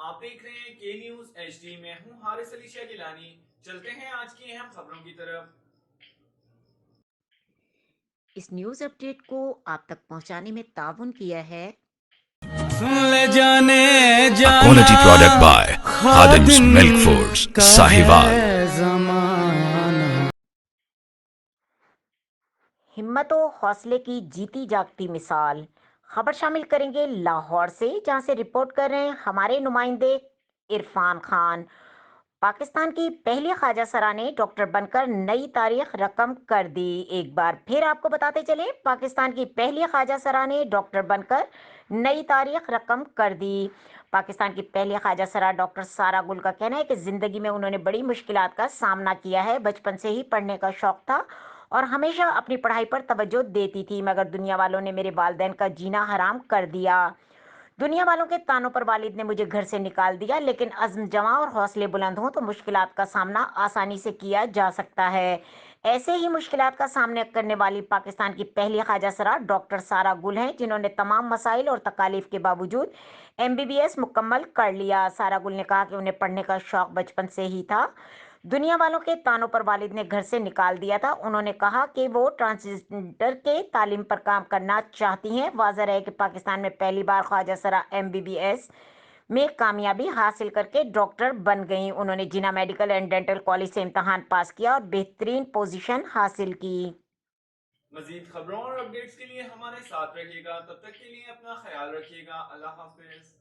آپ دیکھ رہے ہیں کے نیوز ایچ ڈی میں ہوں حارث علی شاہ گیلانی۔ چلتے ہیں آج کی اہم خبروں کی طرف۔ اس نیوز اپڈیٹ کو آپ تک پہنچانے میں تعاون کیا ہے لے جانے A جانا quality product by Khadim's Khadim Milk Foods, کا Sahiwal. ہے زمانہ۔ ہمت و حوصلے کی جیتی جاگتی مثال۔ خبر شامل کریں گے لاہور سے، جہاں سے رپورٹ کر رہے ہیں ہمارے نمائندے عرفان خان۔ پاکستان کی پہلی خواجہ سرا نے ڈاکٹر بن کر نئی تاریخ رقم کر دی۔ ایک بار پھر آپ کو بتاتے چلیں، پاکستان کی پہلی خواجہ سرا نے ڈاکٹر بن کر نئی تاریخ رقم کر دی۔ پاکستان کی پہلی خواجہ سرا ڈاکٹر سارا گل کا کہنا ہے کہ زندگی میں انہوں نے بڑی مشکلات کا سامنا کیا ہے۔ بچپن سے ہی پڑھنے کا شوق تھا اور ہمیشہ اپنی پڑھائی پر توجہ دیتی تھی، مگر دنیا والوں نے میرے والدین کا جینا حرام کر دیا۔ دنیا والوں کے طعنوں پر والد نے مجھے گھر سے نکال دیا، لیکن عزم جواں اور حوصلے بلند ہوں تو مشکلات کا سامنا آسانی سے کیا جا سکتا ہے۔ ایسے ہی مشکلات کا سامنا کرنے والی پاکستان کی پہلی خواجہ سرا ڈاکٹر سارا گل ہیں، جنہوں نے تمام مسائل اور تکالیف کے باوجود MBBS مکمل کر لیا۔ سارا گل نے کہا کہ انہیں پڑھنے کا شوق بچپن سے ہی تھا۔ دنیا والوں کے طعنوں پر والد نے گھر سے نکال دیا تھا۔ انہوں نے کہا کہ وہ ٹرانسجنڈر کے تعلیم پر کام کرنا چاہتی ہیں۔ واضح رہے کہ پاکستان میں پہلی بار خواجہ سرا MBBS میں کامیابی حاصل کر کے ڈاکٹر بن گئیں۔ انہوں نے جناح میڈیکل اینڈ ڈینٹل کالج سے امتحان پاس کیا اور بہترین پوزیشن حاصل کی۔ مزید خبروں اور اپڈیٹس کے لیے ہمارے ساتھ رہیے گا، تب تک کے لیے اپنا خیال رکھیے گا۔ اللہ حافظ۔